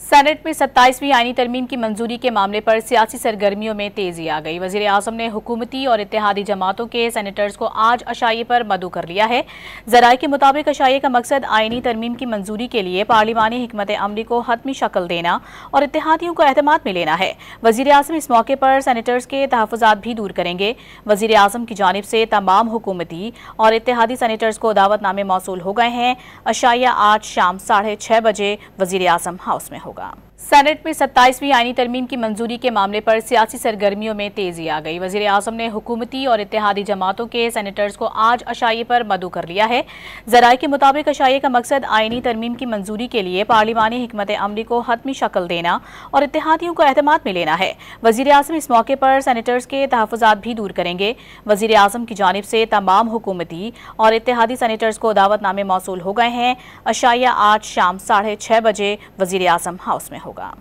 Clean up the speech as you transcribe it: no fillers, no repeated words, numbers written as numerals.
Senate में 27वीं आईनी तरमीम की मंजूरी के मामले पर सियासी सरगर्मियों में तेजी आ गई। वजीर आजम ने हुकूमती और इत्तेहादी जमातों के सेनेटर्स को आज अशाये पर मदऊ कर लिया है। ज़राए के मुताबिक अशाये का मकसद आईनी तरमीम की मंजूरी के लिए पार्लिमानी हिकमत अमली को हतमी शक्ल देना और इत्तेहादियों को एहतमाद में लेना है। वजीर आजम इस मौके पर सेनेटर्स के तहफ़्फ़ुज़ात भी दूर करेंगे। वजीर आजम की जानिब से तमाम हुकूमती और इत्तेहादी सेनेटर्स को दावतनामे मौसूल हो गए हैं। अशाया आज शाम 6:30 बजे वजीर आजम हाउस में होगा। सेनेट में 27वीं आईनी तरमीम की मंजूरी के मामले पर सियासी सरगर्मियों में तेजी आ गई। वजीर आजम ने हुकूमती और इत्तेहादी जमातों के सेनेटर्स को आज अशाये पर मदऊ कर लिया है। ज़राए के मुताबिक अशाये का मकसद आईनी तरमीम की मंजूरी के लिए पार्लिमानी हिकमत अमली को हतमी शक्ल देना और इत्तेहादियों को एहतमाद में लेना है। वजीर आजम इस मौके पर सेनेटर्स के तहफ़्फ़ुज़ात भी दूर करेंगे। वजीर आजम की जानिब से तमाम हुकूमती और इत्तेहादी सेनेटर्स को दावतनामे मौसूल हो गए हैं। अशाया आज शाम 6:30 बजे वजीर आजम हाउस में होगा।